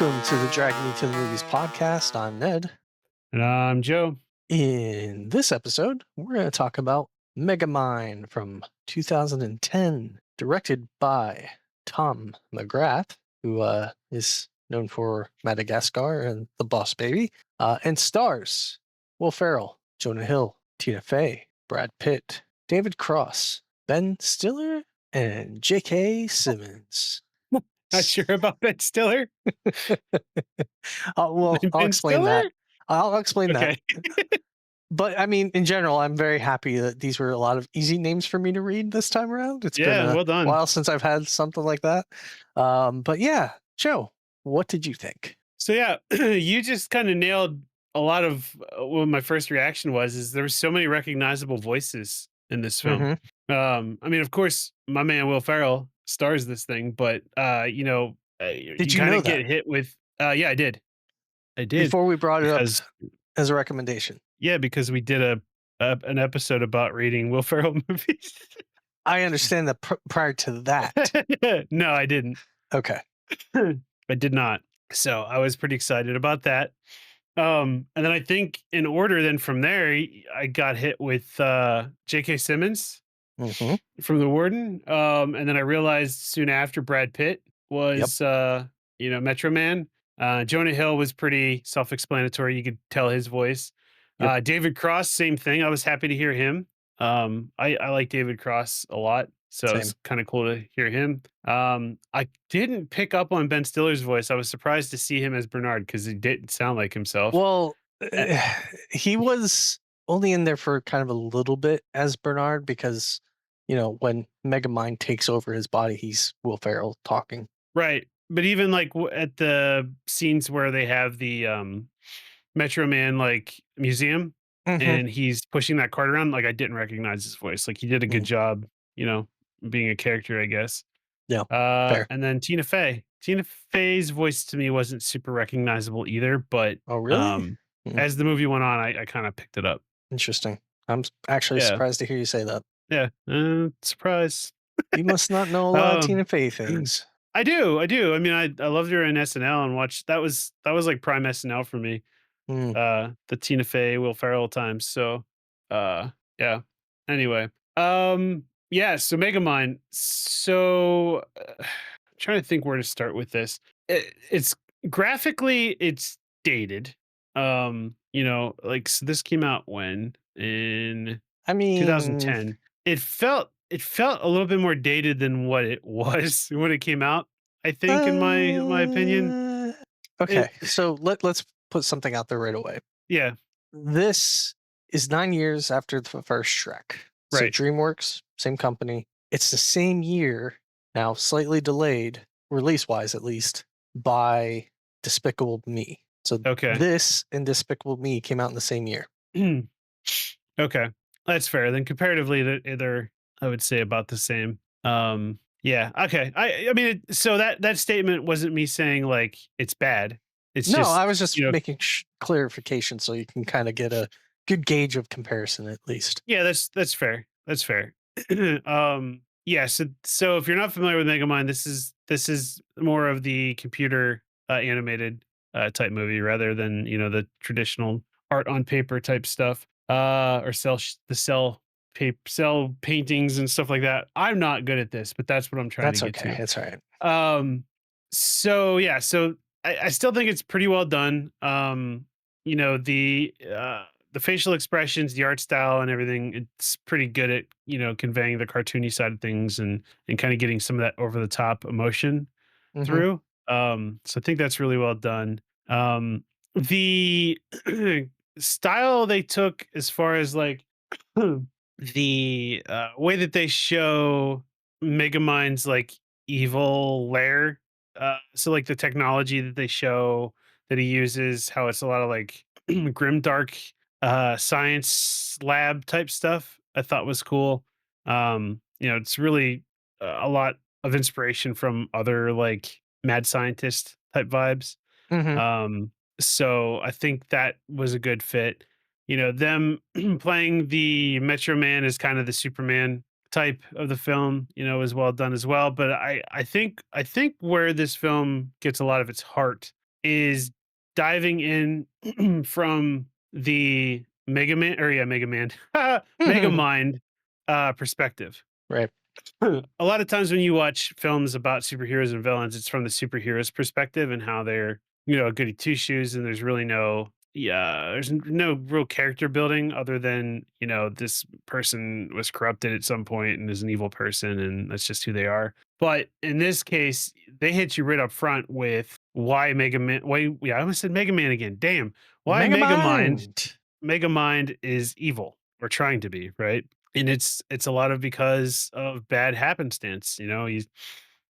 Welcome to the Drag Me to the Movies podcast. I'm Ned. And I'm Joe. In this episode, we're going to talk about Megamind from 2010, directed by Tom McGrath, who is known for Madagascar and The Boss Baby, and stars Will Ferrell, Jonah Hill, Tina Fey, Brad Pitt, David Cross, Ben Stiller, and J.K. Simmons. Not sure about Ben Stiller. Well, I'll Ben explain that. Stiller? I'll explain that. Okay. But I mean, in general, I'm very happy that these were a lot of easy names for me to read this time around. It's been Yeah, a well done. while since I've had something like that. But yeah, Joe, what did you think? So yeah, you just kind of nailed a lot of what my first reaction was. Is there were so many recognizable voices in this film. Hmm. I mean, of course, my man Will Ferrell stars this thing, but Did you you kind know of that get hit with. Yeah, I did before we brought it up because as a recommendation? because we did an episode about reading Will Ferrell movies. I understand that prior to that. No, I didn't. Okay. I did not. So I was pretty excited about that. And then I think in order, then from there, I got hit with J.K. Simmons Hmm. from The Warden. And then I realized soon after Brad Pitt Yep. was, Metro Man. Jonah Hill was pretty self explanatory. You could tell his voice. Yep. David Cross, same thing. I was happy to hear him. I like David Cross a lot. So Same. it's kind of cool to hear him. I didn't pick up on Ben Stiller's voice. I was surprised to see him as Bernard because he didn't sound like himself. Well, Uh, he was only in there for kind of a little bit as Bernard because, when Megamind takes over his body, he's Will Ferrell talking. Right. But even like at the scenes where they have the Metro Man like museum Hmm. and he's pushing that cart around, like I didn't recognize his voice. Like he did a good job, you know, being a character, I guess. Yeah, fair. And then Tina Fey. Tina Fey's voice to me wasn't super recognizable either, but Oh, really? um Mm, as the movie went on, I kind of picked it up. interesting. I'm actually Yeah. surprised to hear you say that. Yeah. Surprise. You must not know a lot of um Tina Fey things. I do. I mean, I loved her in SNL and watched that was like prime SNL for me. Mm. The Tina Fey, Will Ferrell times. So yeah. Anyway. Yeah, so Megamind. So trying to think where to start with this. It's graphically it's dated. Like so this came out when in I mean, 2010. It felt a little bit more dated than what it was when it came out, I think, in my opinion. uh, It okay, so let's put something out there right away. Yeah, This is 9 years after the first Shrek. So right. DreamWorks, same company. It's the same year, now slightly delayed, release wise at least, by Despicable Me. So Okay. this and Despicable Me came out in the same year. Okay. That's fair. Then comparatively, they're I would say about the same. Yeah, okay. I mean, so that statement wasn't me saying, like, it's bad. It's No, I just, was just you know making clarification so you can kind of get a good gauge of comparison at least. yeah, that's fair. That's fair. Yeah, so if you're not familiar with Megamind, this is more of the computer animated type movie rather than the traditional art on paper type stuff or cell paintings and stuff like that. I'm not good at this, but that's what I'm trying to That's get okay. to. It's all right. Um, so yeah, so I still think it's pretty well done. You know, the facial expressions, the art style, and everything, it's pretty good at conveying the cartoony side of things and kind of getting some of that over the top emotion Hmm. through. So I think that's really well done. The style they took as far as like the way that they show Megamind's like evil lair. So like the technology that they show that he uses, how it's a lot of like grimdark science lab type stuff. I thought was cool. It's really a lot of inspiration from other like mad scientist type vibes. Hmm. Um, so I think that was a good fit. Them playing the Metro Man as kind of the Superman type of the film, is well done as well. But I think where this film gets a lot of its heart is diving in from the Megamind Megamind perspective. Right. A lot of times when you watch films about superheroes and villains, it's from the superheroes' perspective and how they're, goody two shoes, and there's really no real character building other than this person was corrupted at some point and is an evil person, and that's just who they are. But in this case, they hit you right up front with why Mega Man. Why, yeah, I almost said Mega Man again. Damn, why Megamind. Megamind is evil or trying to be, right? And it's a lot of because of bad happenstance.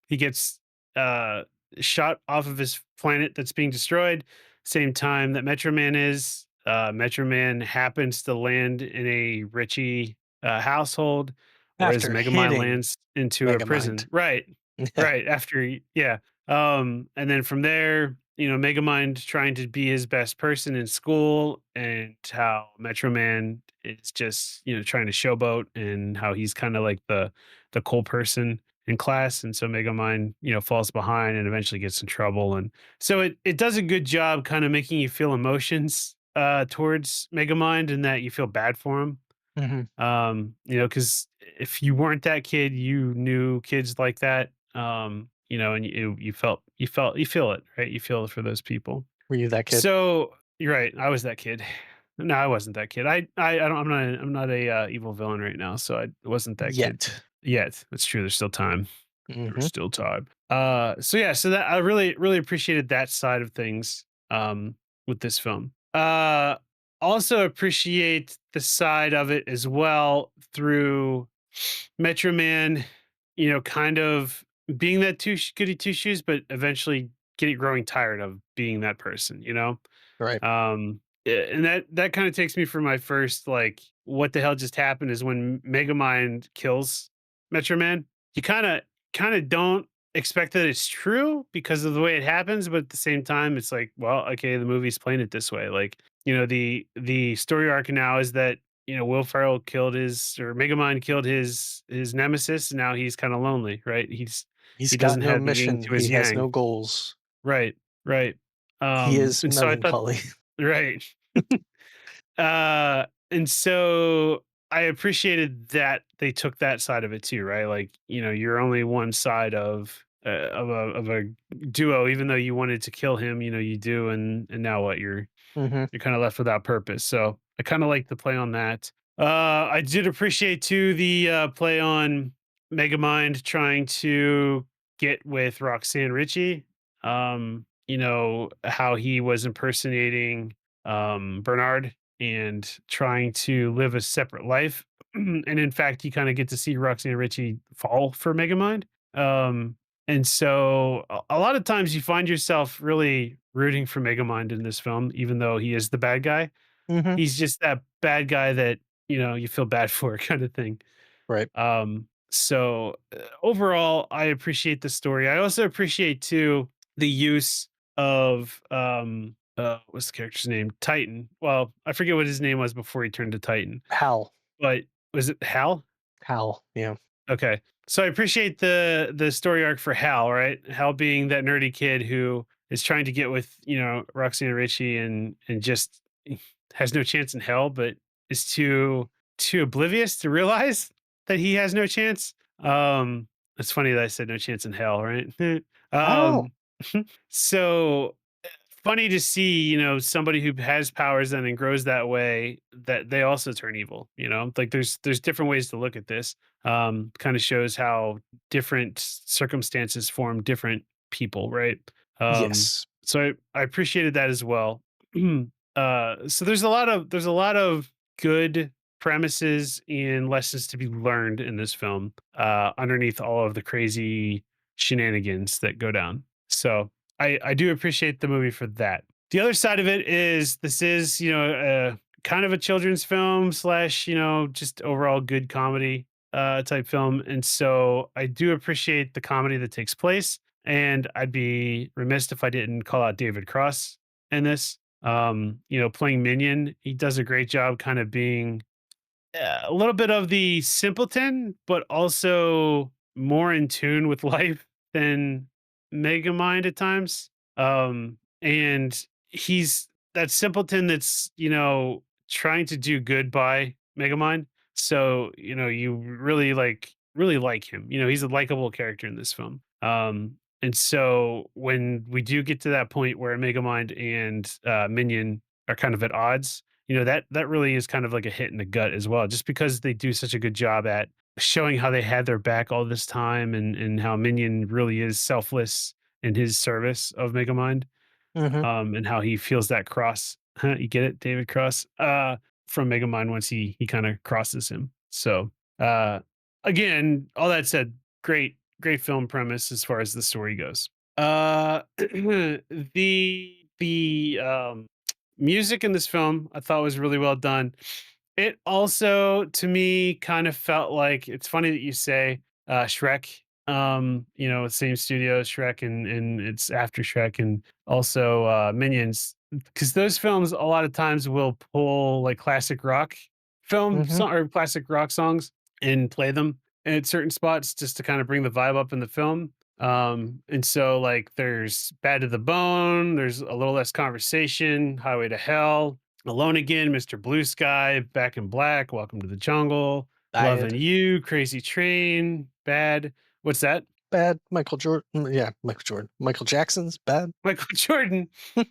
He gets uh shot off of his planet that's being destroyed same time that Metro Man is. Metro Man happens to land in a Richie household, whereas After Megamind hitting lands into a Megamind. prison. Right. Yeah. Right. Yeah. And then from there, Megamind trying to be his best person in school, and how Metro Man is just, trying to showboat, and how he's kind of like the cool person in class. And so Megamind, falls behind and eventually gets in trouble. And so it does a good job kind of making you feel emotions towards Megamind, and that you feel bad for him. Mhm. Because if you weren't that kid, you knew kids like that. And you feel it, right? You feel it for those people. Were you that kid? So you're right. I was that kid. No, I wasn't that kid. I don't. I'm not a evil villain right now, so I wasn't that kid Yet. yet. That's true. There's still time. There's Mhm. still time. So yeah, so that I really, really appreciated that side of things with this film. Also appreciate the side of it as well through Metro Man, kind of being that goody two shoes, but eventually getting growing tired of being that person. Right. And that kind of takes me for my first like, what the hell just happened is when Megamind kills Metro Man. You kind of don't expect that it's true because of the way it happens, but at the same time, it's like, well, okay, the movie's playing it this way. Like, the story arc now is that Will Ferrell killed his or Megamind killed his nemesis, and now he's kind of lonely, right? He's He got doesn't no have the yin mission. to his He has no yang, goals. right? Right. He is And so I thought, melancholy. right. And so I appreciated that they took that side of it too, right? Like, you're only one side of a duo, even though you wanted to kill him, you do, and now what? Mhm. You're kind of left without purpose. So I kind of like the play on that. I did appreciate too the play on Megamind trying to get with Roxanne Ritchie. How he was impersonating Bernard and trying to live a separate life. And in fact, you kind of get to see Roxanne Ritchie fall for Megamind. Um, and so a lot of times you find yourself really rooting for Megamind in this film, even though he is the bad guy. Mhm. He's just that bad guy that, you feel bad for kind of thing. Right. So overall, I appreciate the story. I also appreciate too the use of what's the character's name? Titan. Well, I forget what his name was before he turned to Titan, Hal. but was it Hal? Hal. Yeah. Okay. So I appreciate the story arc for Hal, right? Hal being that nerdy kid who is trying to get with, Roxanne Ritchie, and just has no chance in hell, but is too oblivious to realize that he has no chance. It's funny that I said no chance in hell, right? Oh. um so funny to see, somebody who has powers then and grows that way, that they also turn evil, like there's different ways to look at this. Kind of shows how different circumstances form different people, right? Yes. So I appreciated that as well. So there's a lot of good premises and lessons to be learned in this film, underneath all of the crazy shenanigans that go down. So I do appreciate the movie for that. The other side of it is this is, kind of a children's film slash, just overall good comedy type film. And so I do appreciate the comedy that takes place. And I'd be remiss if I didn't call out David Cross in this. Playing Minion, he does a great job kind of being a little bit of the simpleton, but also more in tune with life than Megamind at times. and he's that simpleton that's, trying to do good by Megamind. So, you really like him. He's a likable character in this film. And so when we do get to that point where Megamind and Minion are kind of at odds, that really is kind of like a hit in the gut as well, just because they do such a good job at showing how they had their back all this time, and how Minion really is selfless in his service of Megamind, Mhm. and how he feels that cross. You get it, David Cross, from Megamind once he kind of crosses him. So, uh, again, all that said, great film premise as far as the story goes. The music in this film I thought was really well done. It also, to me, kind of felt like, it's funny that you say Shrek. Same studio as Shrek, and it's after Shrek, and also Minions, because those films a lot of times will pull like classic rock Mhm. or classic rock songs and play them at certain spots just to kind of bring the vibe up in the film. And so like there's Bad to the Bone, there's A Little Less Conversation, Highway to Hell, Alone Again, Mr. Blue Sky, Back in Black, Welcome to the Jungle, Loving Bad. You, Crazy Train, Bad. What's that? Bad. Michael Jordan. Yeah, Michael Jordan. Michael Jackson's bad. Michael Jordan.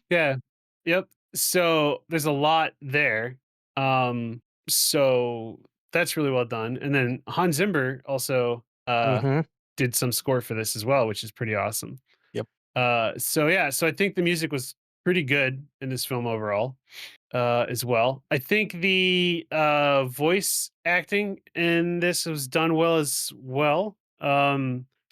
Yeah. Yep. So there's a lot there. Um, so that's really well done. And then Hans Zimmer also Mhm. did some score for this as well, which is pretty awesome. Yep. So yeah, so I think the music was pretty good in this film overall, as well. I think the voice acting in this was done well as well.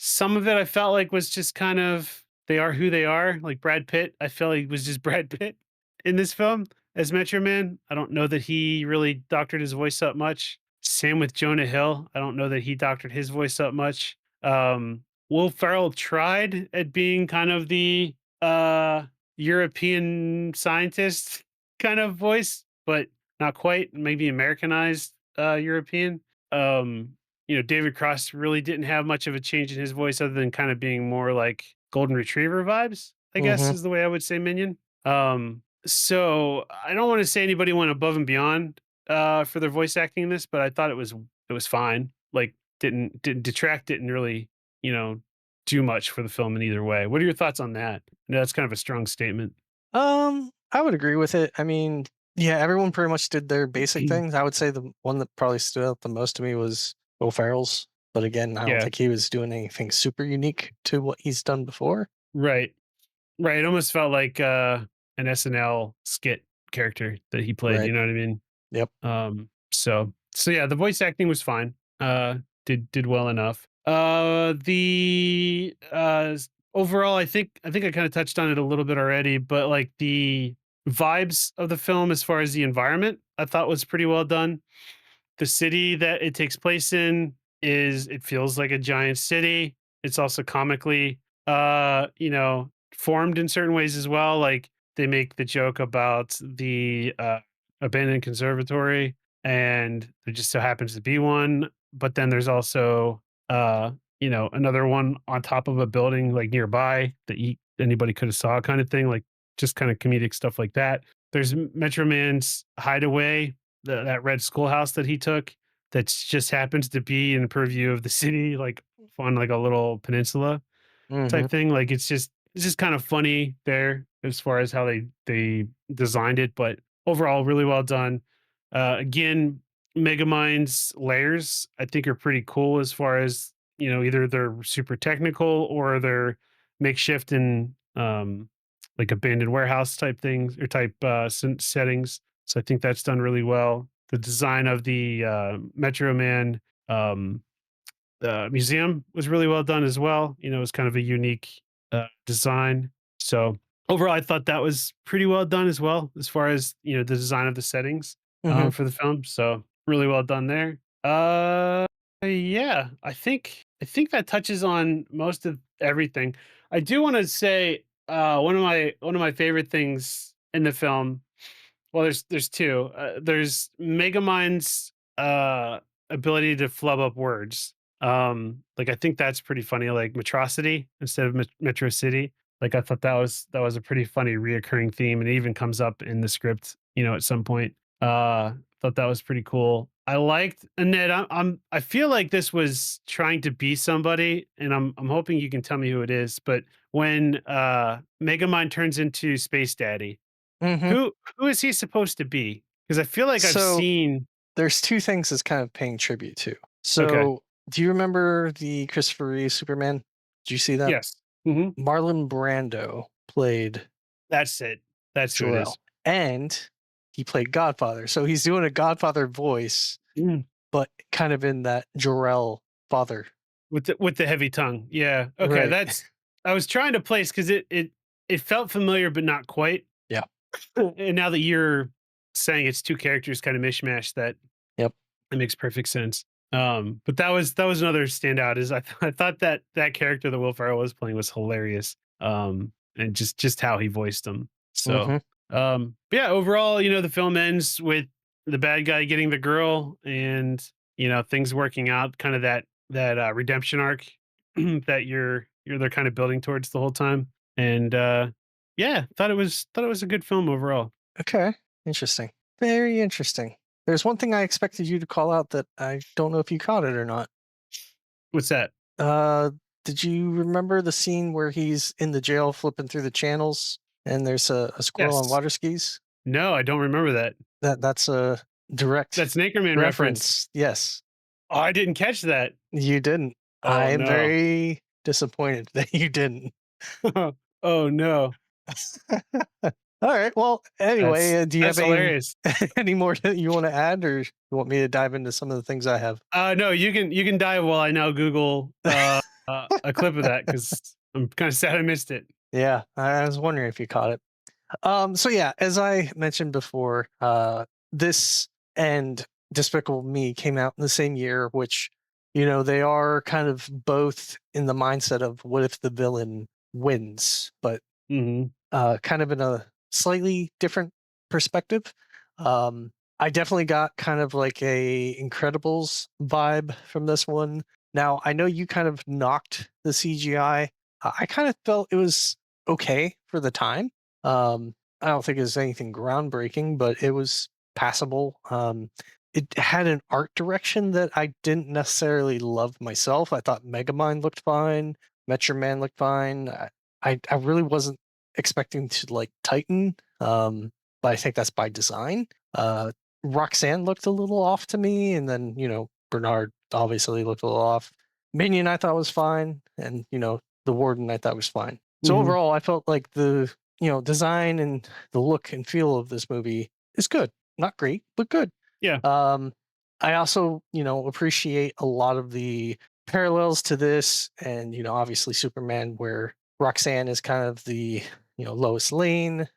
Some of it I felt like was just kind of, they are who they are. Like Brad Pitt, I felt like was just Brad Pitt in this film as Metro Man. I don't know that he really doctored his voice up much. Same with Jonah Hill. I don't know that he doctored his voice up much. Will Ferrell tried at being kind of the European scientist kind of voice, but not quite, maybe Americanized European. David Cross really didn't have much of a change in his voice other than kind of being more like golden retriever vibes, I guess Mhm. is the way I would say Minion. So I don't want to say anybody went above and beyond for their voice acting in this, but I thought it was fine. Like didn't detract, didn't really, you know, do much for the film in either way. What are your thoughts on that? I know that's kind of a strong statement. I would agree with it. I mean, yeah, everyone pretty much did their basic things. I would say the one that probably stood out the most to me was Will Ferrell's, but again, I don't Yeah, think he was doing anything super unique to what he's done before. right. Right, it almost felt like, an SNL skit character that he played, Right. you know what I mean? Yep. So yeah, the voice acting was fine, did well enough. Overall, I think I kinda touched on it a little bit already, but, like, the vibes of the film as far as the environment, I thought was pretty well done. The city that it takes place in it feels like a giant city. It's also comically, formed in certain ways as well. Like they make the joke about the abandoned conservatory, and there just so happens to be one. But then there's also, another one on top of a building like nearby that anybody could have saw, kind of thing. Like just kind of comedic stuff like that. There's Metro Man's hideaway, that red schoolhouse that he took, that just happens to be in purview of the city, like on like a little peninsula Mhm. type thing. Like it's just kind of funny there as far as how they designed it, but overall really well done. Again, Megamind's layers I think are pretty cool as far as, either they're super technical or they're makeshift and like abandoned warehouse type things or type settings. So I think that's done really well. The design of the Metro Man um the museum was really well done as well. It was kind of a unique design. So overall, I thought that was pretty well done as well, as far as the design of the settings Mhm. for the film. So really well done there. Yeah, I think that touches on most of everything. I do want to say one of my favorite things in the film, well, there's two. There's Megamind's ability to flub up words. Like I think that's pretty funny. Like Metrocity instead of Metro City. Like, I thought that was a pretty funny reoccurring theme, and it even comes up in the script, at some point. Thought that was pretty cool. I liked Annette. I feel like this was trying to be somebody, and I'm hoping you can tell me who it is. But when Megamind turns into Space Daddy, Hmm. who is he supposed to be? Because I feel like I've So seen. there's two things it's kind of paying tribute to. Okay. So do you remember the Christopher Reeve Superman? Did you see that? Yes. Hmm. Marlon Brando played That's it. That's who it Jor-El, is. and he played Godfather. So he's doing a Godfather voice, Mm. but kind of in that Jor-El father. With the heavy tongue. Yeah. Okay. Right. That's. I was trying to place because it felt familiar, but not quite. Yeah. And now that you're saying it's two characters kind of mishmash, that Yep. it makes perfect sense. But that was another standout. Is I thought that that character that Will Ferrell was playing was hilarious. And just how he voiced him. So, Hmm. but yeah, overall, the film ends with the bad guy getting the girl, and things working out. Kind of that redemption arc that they're kind of building towards the whole time. And yeah, thought it was a good film overall. Okay. Interesting. Very interesting. There's one thing I expected you to call out that I don't know if you caught it or not. What's that? Uh, did you remember the scene where he's in the jail flipping through the channels and there's a squirrel on Yes. water skis? No, I don't remember that. That's a direct That's an Anchorman reference. reference. Yes, Oh, I didn't catch that. you didn't. I Oh am no. very disappointed that you didn't. Oh no. All right. Well, anyway, That's do you have that's hilarious. any more that you want to add, or you want me to dive into some of the things I have? No, you can dive while I now Google a clip of that because I'm kind of sad I missed it. Yeah, I was wondering if you caught it. So yeah, as I mentioned before, this and Despicable Me came out in the same year, which, they are kind of both in the mindset of what if the villain wins, but Hmm. kind of in a slightly different perspective. I definitely got kind of like a Incredibles vibe from this one. Now, I know you kind of knocked the CGI. I kind of felt it was okay for the time. I don't think it was anything groundbreaking, but it was passable. It had an art direction that I didn't necessarily love myself. I thought Megamind looked fine, Metro Man looked fine. I really wasn't expecting to like Titan, but I think that's by design. Roxanne looked a little off to me, and then Bernard obviously looked a little off. Minion I thought was fine, and the Warden I thought was fine. So Hmm. overall, I felt like the design and the look and feel of this movie is good. Not great, but good. Yeah. Um, I also appreciate a lot of the parallels to this, and obviously Superman, where Roxanne is kind of the Lois Lane,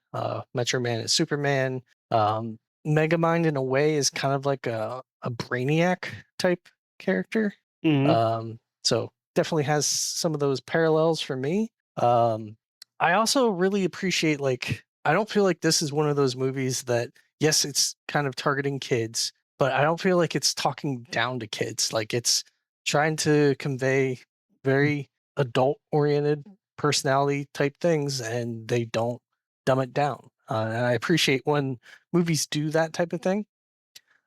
Metro Man is Superman. Um, Megamind in a way is kind of like a Brainiac type character. Hmm. So definitely has some of those parallels for me. I also really appreciate like I don't feel like this is one of those movies that yes, it's kind of targeting kids, but I don't feel like it's talking down to kids. Like it's trying to convey very adult oriented personality type things and they don't dumb it down. And I appreciate when movies do that type of thing.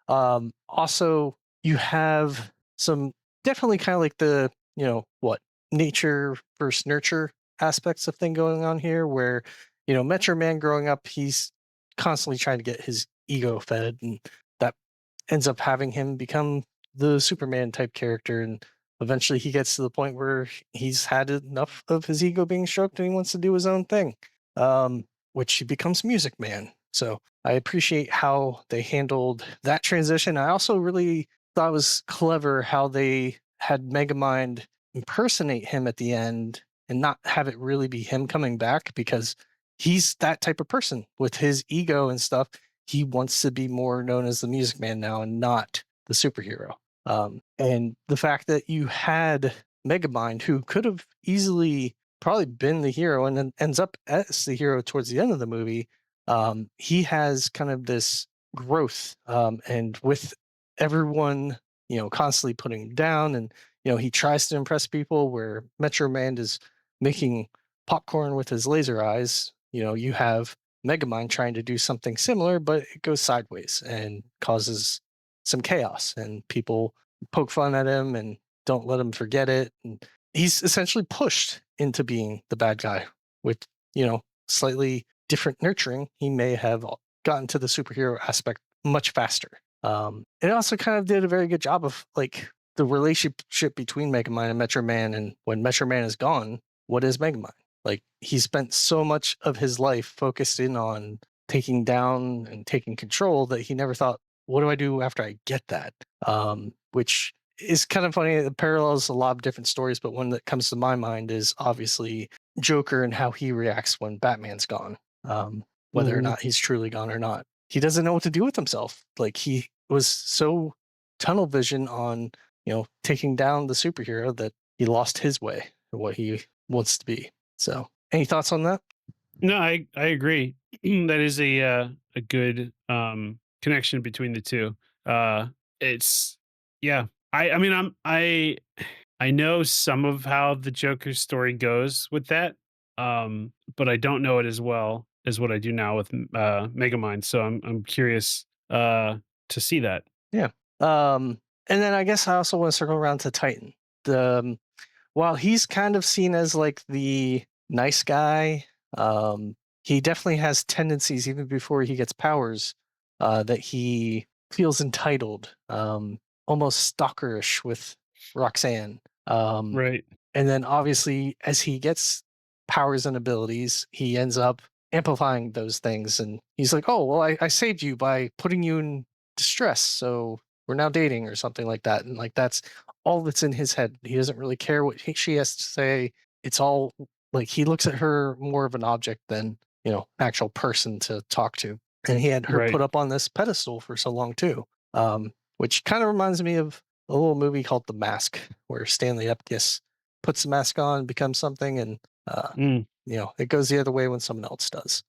Also, you have some definitely kind of like the, what, nature versus nurture aspects of thing going on here, where, Metro Man growing up, he's constantly trying to get his ego fed, and that ends up having him become the Superman type character. And eventually he gets to the point where he's had enough of his ego being stroked and he wants to do his own thing, which he becomes Music Man. So I appreciate how they handled that transition. I also really thought it was clever how they had Megamind impersonate him at the end and not have it really be him coming back because he's that type of person with his ego and stuff. He wants to be more known as the Music Man now and not the superhero. And the fact that you had Megamind, who could have easily probably been the hero and then ends up as the hero towards the end of the movie, he has kind of this growth, and with everyone constantly putting him down, and he tries to impress people where Metro Man is making Popcorn with his laser eyes, you have Megamind trying to do something similar, but it goes sideways and causes some chaos, and people poke fun at him and don't let him forget it. And he's essentially pushed into being the bad guy with, slightly different nurturing. He may have gotten to the superhero aspect much faster. It also kind of did a very good job of like the relationship between Megamind and Metro Man. And when Metro Man is gone, what is Megamind? Like he spent so much of his life focused in on taking down and taking control that he never thought, what do I do after I get that? Which is kind of funny. It parallels a lot of different stories, but one that comes to my mind is obviously Joker and how he reacts when Batman's gone, whether or Mhm. not he's truly gone or not. He doesn't know what to do with himself. Like he was so tunnel vision on, taking down the superhero that he lost his way or what he wants to be. So, any thoughts on that? No, I agree. That is a good connection between the two. Uh it's yeah. I mean I know some of how the Joker's story goes with that. But I don't know it as well as what I do now with Megamind. So I'm curious to see that. Yeah. Um, and then I guess I also want to circle around to Titan. The While he's kind of seen as like the nice guy, um, he definitely has tendencies even before he gets powers that he feels entitled, almost stalkerish with Roxanne. Um, Right. and then obviously, as he gets powers and abilities, he ends up amplifying those things. And he's like, oh, well, I saved you by putting you in distress. So we're now dating or something like that. And like, that's all that's in his head. He doesn't really care what she has to say. It's all like he looks at her more of an object than, actual person to talk to. And he had her Right. put up on this pedestal for so long too, which kind of reminds me of a little movie called The Mask, where Stanley Ipkiss puts the mask on, becomes something, and uh, Mm. it goes the other way when someone else does.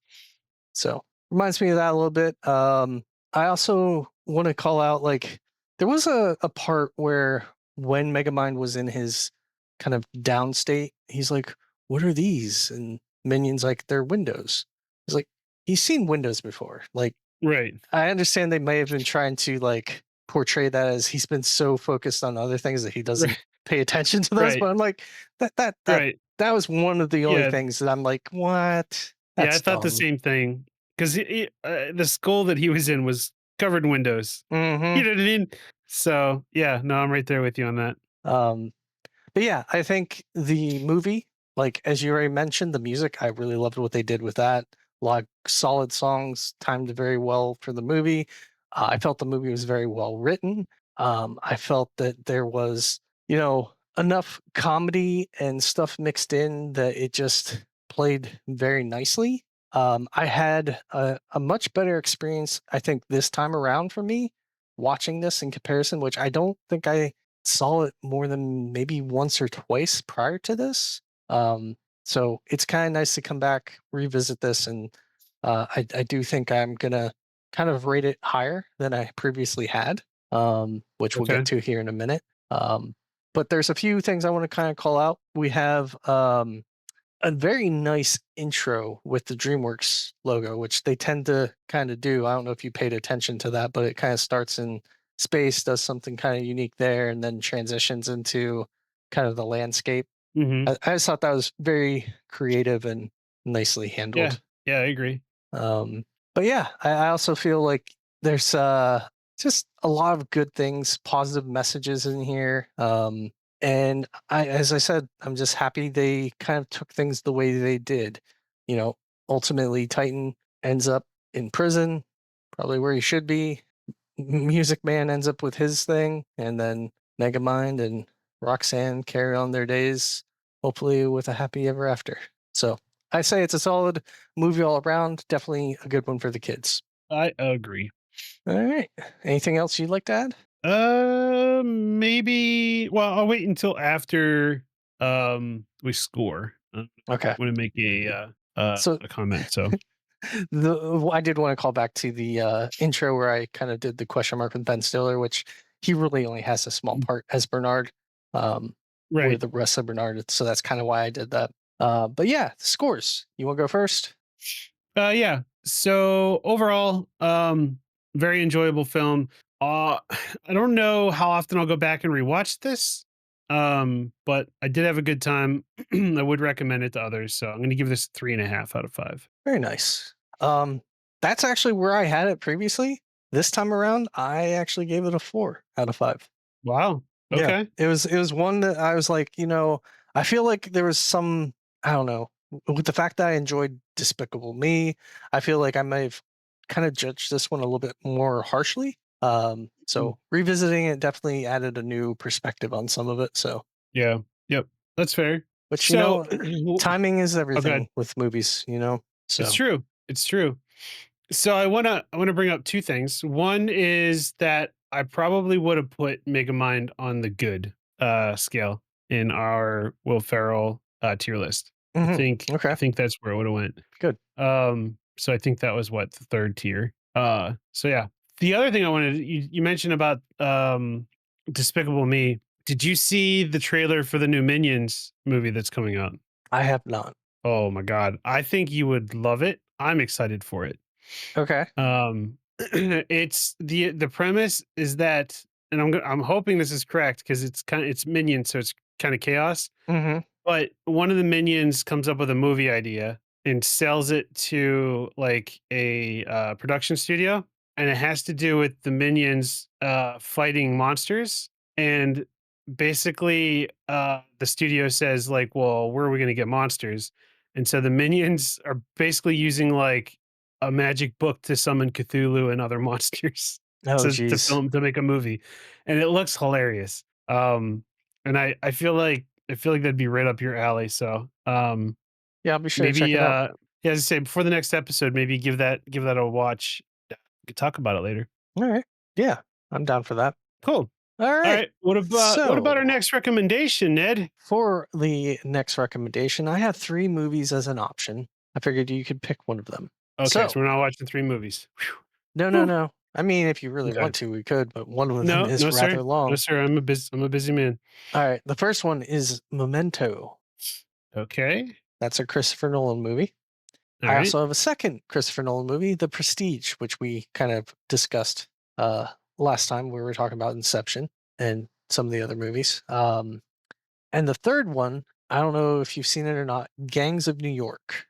So reminds me of that a little bit. I also want to call out like there was a part where when Megamind was in his kind of down state, he's like, "What are these?" And Minion's like, "They're windows." He's like, he's seen windows before. Like Right. I understand they may have been trying to like portray that as he's been so focused on other things that he Right. doesn't pay attention to those. Right. But I'm like, that Right. that was one of the only Yeah. things that I'm like, what? Yeah, I That's thought the dumb. same thing because the school that he was in was covered in windows. Hmm. You know what I mean? So yeah, no, I'm right there with you on that. Um, but yeah, I think the movie, like as you already mentioned, the music, I really loved what they did with that. A lot of solid songs, timed very well for the movie. I felt the movie was very well written. I felt that there was, enough comedy and stuff mixed in that it just played very nicely. I had a much better experience, I think, this time around for me watching this in comparison, which I don't think I saw it more than maybe once or twice prior to this. So it's kind of nice to come back, revisit this, and I do think I'm gonna kind of rate it higher than I previously had, which we'll get Okay. to here in a minute. Um, but there's a few things I want to kind of call out. We have a very nice intro with the DreamWorks logo, which they tend to kind of do. I don't know if you paid attention to that, but it kind of starts in space, does something kind of unique there, and then transitions into kind of the landscape. Hmm. I just thought that was very creative and nicely Yeah. handled. Yeah, I agree. Um, but yeah, I also feel like there's just a lot of good things, positive messages in here. And as I said, I'm just happy they kind of took things the way they did. You know, ultimately, Titan ends up in prison, probably where he should be. Music Man ends up with his thing, and then Megamind and Roxanne carry on their days, hopefully with a happy ever after. So I say it's a solid movie all around. Definitely a good one for the kids. I agree. All right. Anything else you'd like to add? Maybe. Well, I'll wait until after we score. Okay. Want to make So a comment. So I did want to call back to the intro where I kind of did the question mark with Ben Stiller, which he really only has a small part as Bernard, right. with the rest of Bernard. So that's kind of why I did that. But yeah, scores. You want to go first? Yeah. So overall, very enjoyable film. I don't know how often I'll go back and rewatch this. But I did have a good time. I would recommend it to others. So I'm going to give this 3.5 out of 5. Very nice. Um, that's actually where I had it previously. This time around, I actually gave it a 4 out of 5. Wow. Yeah, Okay. it was one that I was like, I feel like there was some, I don't know, with the fact that I enjoyed Despicable Me, I feel like I might have kind of judged this one a little bit more harshly. Mm, So revisiting it definitely added a new perspective on some of it. So, yeah. Yep. That's fair. but So, timing is oh, everything good. with movies. It's So, true. It's true. So I wanna bring up two things. One is that I probably would have put Megamind on the good scale in our Will Ferrell tier list. I mhm, think I okay, think that's where it would have went. good. So I think that was what, the third tier. So yeah. The other thing I wanted, you mentioned about Despicable Me. Did you see the trailer for the new Minions movie that's coming out? I have not. Oh my god. I think you would love it. I'm excited for it. Okay. It's the premise is that, and I'm hoping this is correct because it's minions, so it's kind of chaos. Mhm. But one of the minions comes up with a movie idea and sells it to like a production studio, and it has to do with the minions fighting monsters. And basically, the studio says like, "Well, where are we going to get monsters?" And so the minions are basically using like a magic book to summon Cthulhu and other monsters Oh, to geez. film to make a movie, and it looks hilarious. And I feel like that'd be right up your alley. So, Yeah, I'll be sure to check maybe, it out. yeah, as I say, before the next episode, maybe give that a watch. We could talk about it later. All right. Yeah, I'm down for that. Cool. All All right. right. What about our So, next recommendation, Ned? for the next recommendation, I have 3 movies as an option. I figured you could pick one of them. Okay, So, so we're not watching 3 movies. no, no, Whew. no. I mean, if you really Okay. want to, we could, but one of them No, is no, sir. rather No, long. sir. I'm a busy man. All right. The first one is Memento. Okay. That's a Christopher Nolan movie. All I right. also have a second Christopher Nolan movie, The Prestige, which we kind of discussed uh, last time we were talking about Inception and some of the other movies. And the third one, I don't know if you've seen it or not, Gangs of New York.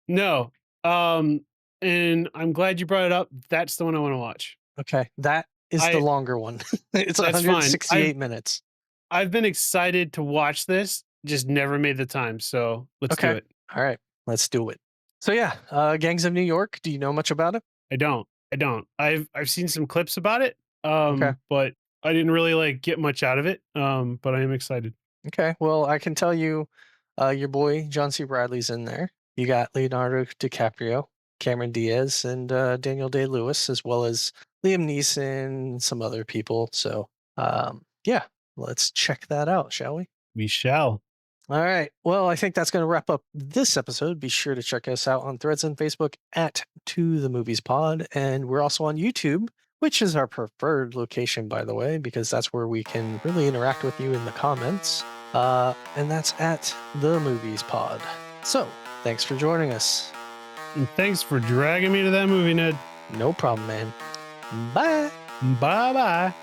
No. Um, and I'm glad you brought it up. That's the one I wanna watch. Okay, that is the I longer one. It's That's fine. I've 168 minutes. I've been excited to watch this, just never made the time, so let's do Okay, it. all right, let's do it. So yeah, Gangs of New York. Do you know much about it? I don't. I don't. I've seen some clips about it, Okay. but I didn't really, like, get much out of it, but I am excited. Okay. Well, I can tell you, your boy John C. Bradley's in there. You got Leonardo DiCaprio, Cameron Diaz, and Daniel Day Lewis, as well as Liam Neeson and some other people. So, yeah, let's check that out, shall we? We shall. All right. Well, I think that's going to wrap up this episode. Be sure to check us out on Threads and Facebook at To the Movies Pod, and we're also on YouTube, which is our preferred location, by the way, because that's where we can really interact with you in the comments. And that's at The Movies Pod. So, thanks for joining us. And thanks for dragging me to that movie, Ned. No problem, man. Bye. Bye-bye.